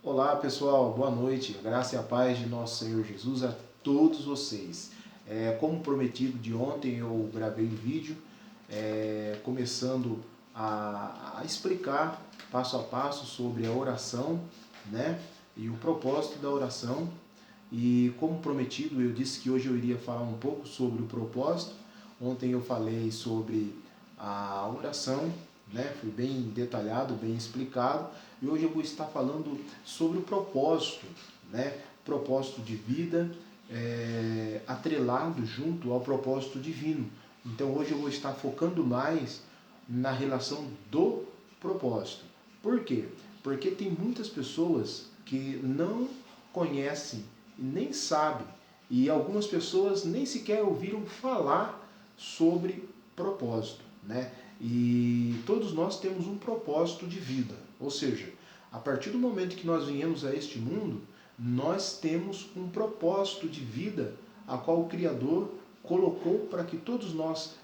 Olá pessoal, boa noite, a graça e a paz de nosso Senhor Jesus a todos vocês. Como prometido de ontem, eu gravei um vídeo começando a explicar passo a passo sobre a oração, né? E o propósito da oração. E como prometido, eu disse que hoje eu iria falar um pouco sobre o propósito. Ontem eu falei sobre a oração, né? Foi bem detalhado, bem explicado. E hoje eu vou estar falando sobre o propósito, né? Propósito de vida atrelado junto ao propósito divino. Então hoje eu vou estar focando mais na relação do propósito. Por quê? Porque tem muitas pessoas que não conhecem e nem sabem, e algumas pessoas nem sequer ouviram falar sobre propósito, né? E todos nós temos um propósito de vida, ou seja, a partir do momento que nós viemos a este mundo, nós temos um propósito de vida a qual o Criador colocou para que todos nós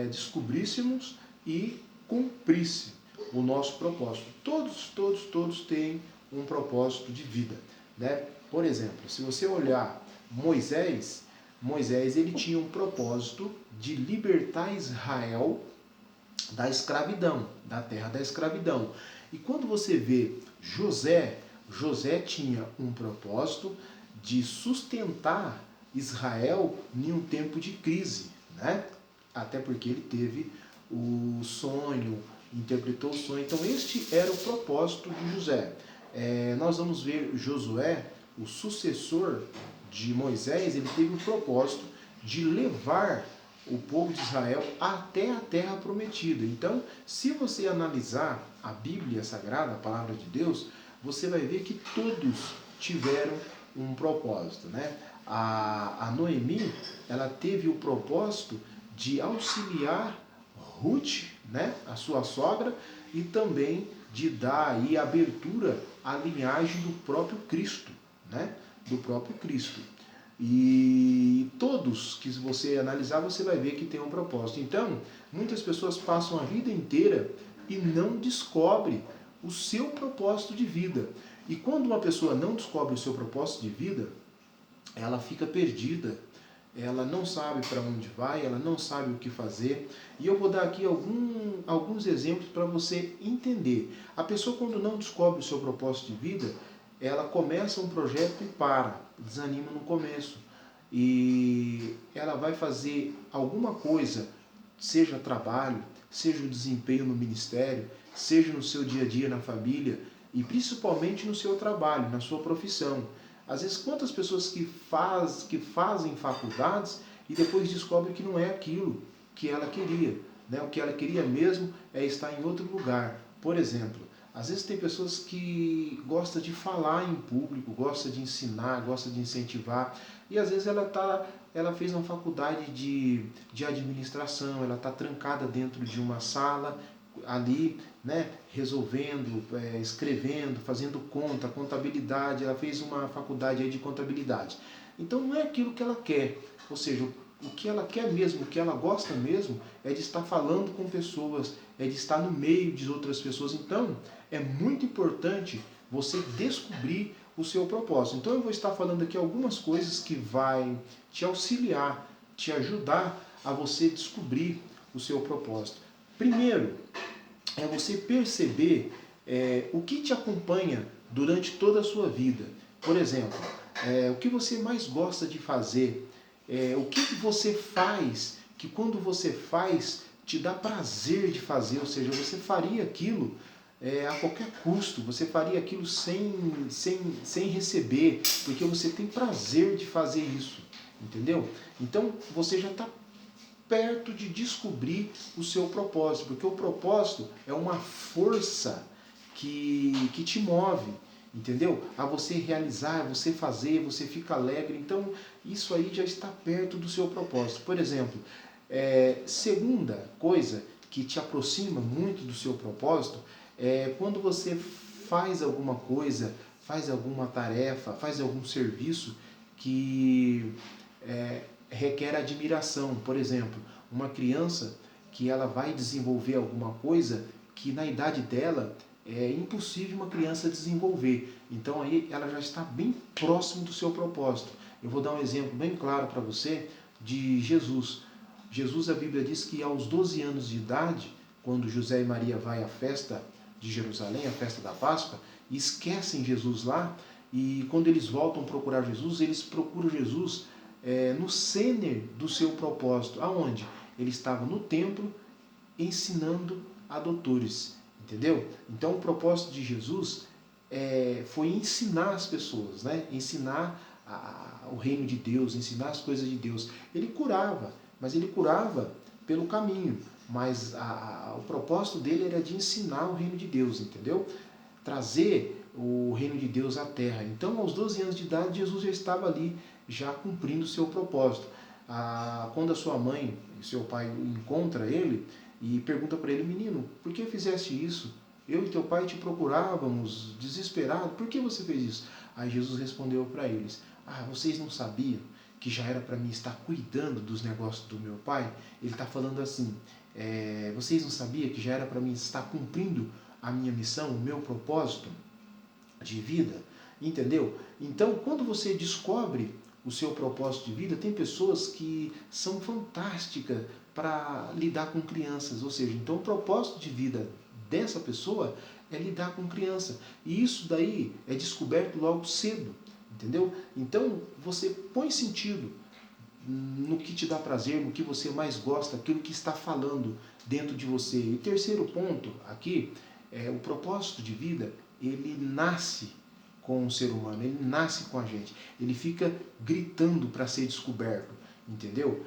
descobríssemos e cumprisse o nosso propósito. Todos têm um propósito de vida, né? Por exemplo, se você olhar Moisés ele tinha um propósito de libertar Israel da escravidão, da terra da escravidão. E quando você vê José tinha um propósito de sustentar Israel em um tempo de crise, né? Até porque ele teve o sonho, interpretou o sonho. Então este era o propósito de José. Nós vamos ver Josué, o sucessor de Moisés, ele teve o propósito de levar o povo de Israel até a terra prometida. Então, se você analisar a Bíblia Sagrada, a palavra de Deus, você vai ver que todos tiveram um propósito, né? A Noemi, ela teve o propósito de auxiliar Ruth, né, a sua sogra, e também de dar aí abertura à linhagem do próprio Cristo, né? Do próprio Cristo. E todos que você analisar, você vai ver que tem um propósito. Então, muitas pessoas passam a vida inteira e não descobrem o seu propósito de vida. E quando uma pessoa não descobre o seu propósito de vida, ela fica perdida, ela não sabe para onde vai, ela não sabe o que fazer. E eu vou dar aqui alguns exemplos para você entender. A pessoa, quando não descobre o seu propósito de vida, ela começa um projeto e desanima no começo. E ela vai fazer alguma coisa, seja trabalho, seja o desempenho no ministério, seja no seu dia a dia na família, e principalmente no seu trabalho, na sua profissão. Às vezes, quantas pessoas que fazem faculdades e depois descobrem que não é aquilo que ela queria, né? O que ela queria mesmo é estar em outro lugar. Por exemplo, às vezes tem pessoas que gostam de falar em público, gostam de ensinar, gostam de incentivar, e às vezes ela fez uma faculdade de administração, ela está trancada dentro de uma sala, ali, né, resolvendo, escrevendo, fazendo conta, contabilidade, ela fez uma faculdade aí de contabilidade. Então não é aquilo que ela quer, ou seja, o que ela quer mesmo, o que ela gosta mesmo, é de estar falando com pessoas, é de estar no meio de outras pessoas. Então, é muito importante você descobrir o seu propósito. Então, eu vou estar falando aqui algumas coisas que vai te auxiliar, te ajudar a você descobrir o seu propósito. Primeiro, é você perceber o que te acompanha durante toda a sua vida. Por exemplo, o que você mais gosta de fazer, o que você faz que quando você faz te dá prazer de fazer, ou seja, você faria aquilo a qualquer custo, você faria aquilo sem receber, porque você tem prazer de fazer isso, entendeu? Então você já está perto de descobrir o seu propósito, porque o propósito é uma força que te move, entendeu? A você realizar, você fazer, você fica alegre. Então, isso aí já está perto do seu propósito. Por exemplo, segunda coisa que te aproxima muito do seu propósito é quando você faz alguma coisa, faz alguma tarefa, faz algum serviço que requer admiração. Por exemplo, uma criança que ela vai desenvolver alguma coisa que na idade dela é impossível uma criança desenvolver. Então aí ela já está bem próximo do seu propósito. Eu vou dar um exemplo bem claro para você de Jesus. Jesus, a Bíblia diz que aos 12 anos de idade, quando José e Maria vai à festa de Jerusalém, a festa da Páscoa, e esquecem Jesus lá, e quando eles voltam procurar Jesus, eles procuram Jesus no cerne do seu propósito. Aonde? Ele estava no templo ensinando a doutores, entendeu? Então o propósito de Jesus foi ensinar as pessoas, né? Ensinar o reino de Deus, ensinar as coisas de Deus. Ele curava, mas ele curava pelo caminho, mas o propósito dele era de ensinar o reino de Deus, entendeu? Trazer o reino de Deus à terra. Então, aos 12 anos de idade, Jesus já estava ali, já cumprindo o seu propósito. Quando a sua mãe e seu pai encontra ele e pergunta para ele: menino, por que fizeste isso? Eu e teu pai te procurávamos, desesperado, por que você fez isso? Aí Jesus respondeu para eles: vocês não sabiam que já era para mim estar cuidando dos negócios do meu pai? Ele está falando assim, vocês não sabiam que já era para mim estar cumprindo a minha missão, o meu propósito de vida? Entendeu? Então, quando você descobre o seu propósito de vida, tem pessoas que são fantásticas para lidar com crianças, ou seja, então o propósito de vida dessa pessoa é lidar com criança, e isso daí é descoberto logo cedo, entendeu? Então você põe sentido no que te dá prazer, no que você mais gosta, aquilo que está falando dentro de você. E terceiro ponto aqui, o propósito de vida, ele nasce com o ser humano, ele nasce com a gente, ele fica gritando para ser descoberto, entendeu?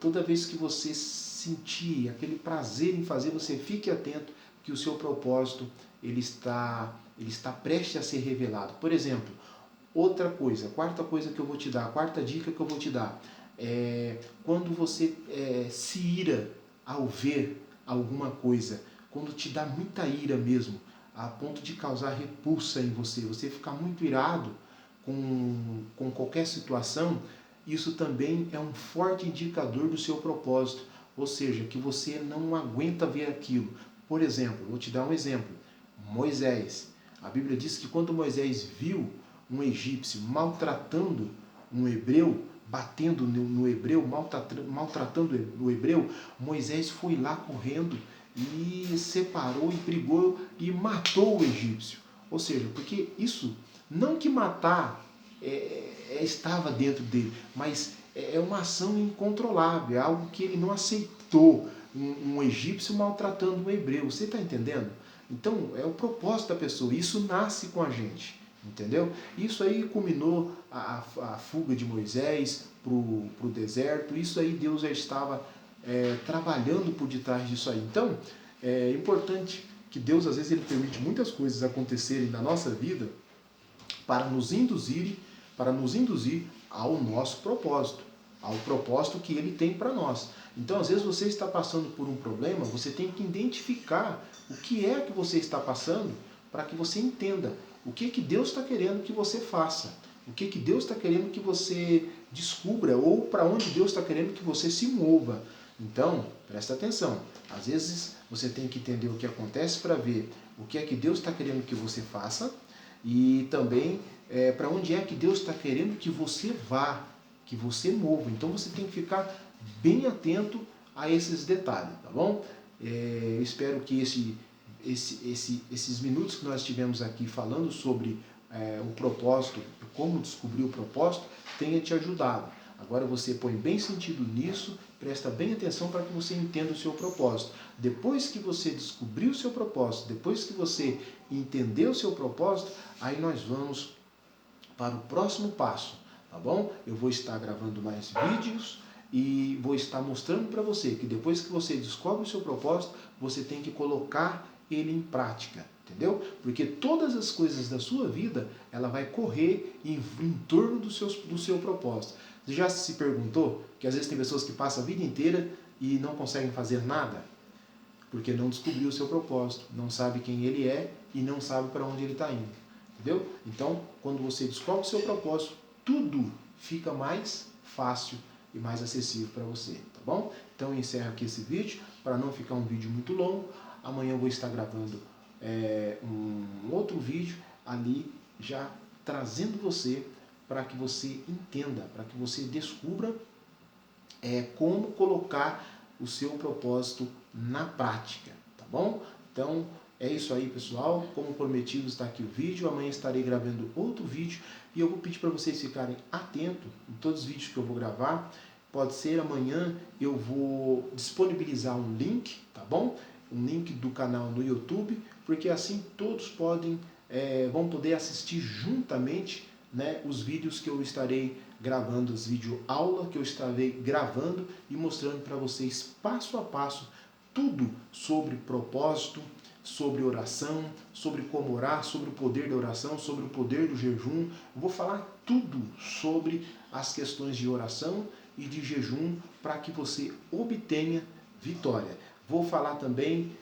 Toda vez que você sentir aquele prazer em fazer, você fique atento que o seu propósito ele está prestes a ser revelado. Por exemplo, outra coisa, quarta coisa que eu vou te dar, a quarta dica que eu vou te dar, quando você se ira ao ver alguma coisa, quando te dá muita ira mesmo, a ponto de causar repulsa em você, você ficar muito irado com qualquer situação, isso também é um forte indicador do seu propósito, ou seja, que você não aguenta ver aquilo. Por exemplo, vou te dar um exemplo, Moisés. A Bíblia diz que quando Moisés viu um egípcio maltratando um hebreu, batendo no hebreu, maltratando o hebreu, Moisés foi lá correndo e separou e brigou e matou o egípcio. Ou seja, porque isso, não que matar estava dentro dele, mas é uma ação incontrolável, é algo que ele não aceitou, um egípcio maltratando um hebreu. Você está entendendo? Então, é o propósito da pessoa, isso nasce com a gente, entendeu? Isso aí culminou a fuga de Moisés para o deserto, isso aí Deus já estava trabalhando por detrás disso aí. Então, é importante que Deus, às vezes, ele permite muitas coisas acontecerem na nossa vida para nos induzir ao nosso propósito, ao propósito que ele tem para nós. Então, às vezes, você está passando por um problema, você tem que identificar o que é que você está passando para que você entenda o que Deus está querendo que você faça, o que Deus está querendo que você descubra ou para onde Deus está querendo que você se mova. Então, presta atenção. Às vezes, você tem que entender o que acontece para ver o que é que Deus está querendo que você faça e também para onde é que Deus está querendo que você vá, que você mova. Então, você tem que ficar bem atento a esses detalhes, tá bom? Eu espero que esses minutos que nós tivemos aqui falando sobre o propósito, como descobrir o propósito, tenha te ajudado. Agora você põe bem sentido nisso, presta bem atenção para que você entenda o seu propósito. Depois que você descobrir o seu propósito, depois que você entender o seu propósito, aí nós vamos para o próximo passo, tá bom? Eu vou estar gravando mais vídeos e vou estar mostrando para você que depois que você descobre o seu propósito, você tem que colocar ele em prática, entendeu? Porque todas as coisas da sua vida, ela vai correr em torno do seu propósito. Você já se perguntou que às vezes tem pessoas que passam a vida inteira e não conseguem fazer nada? Porque não descobriu o seu propósito, não sabe quem ele é e não sabe para onde ele está indo. Entendeu? Então, quando você descobre o seu propósito, tudo fica mais fácil e mais acessível para você, tá bom? Então, eu encerro aqui esse vídeo, para não ficar um vídeo muito longo. Amanhã eu vou estar gravando um outro vídeo ali já trazendo você para que você entenda, para que você descubra como colocar o seu propósito na prática, tá bom? Então é isso aí, pessoal. Como prometido, está aqui o vídeo. Amanhã estarei gravando outro vídeo e eu vou pedir para vocês ficarem atentos em todos os vídeos que eu vou gravar. Pode ser amanhã eu vou disponibilizar um link, tá bom? Um link do canal no YouTube, porque assim todos vão poder assistir juntamente, né, os vídeos que eu estarei gravando, as videoaulas que eu estarei gravando e mostrando para vocês passo a passo tudo sobre propósito, sobre oração, sobre como orar, sobre o poder da oração, sobre o poder do jejum. Eu vou falar tudo sobre as questões de oração e de jejum para que você obtenha vitória. Vou falar também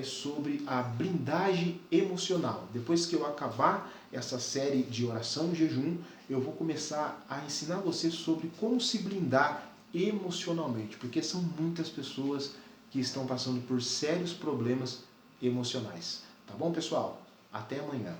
sobre a blindagem emocional. Depois que eu acabar essa série de oração e jejum, eu vou começar a ensinar você sobre como se blindar emocionalmente, porque são muitas pessoas que estão passando por sérios problemas emocionais. Tá bom, pessoal? Até amanhã.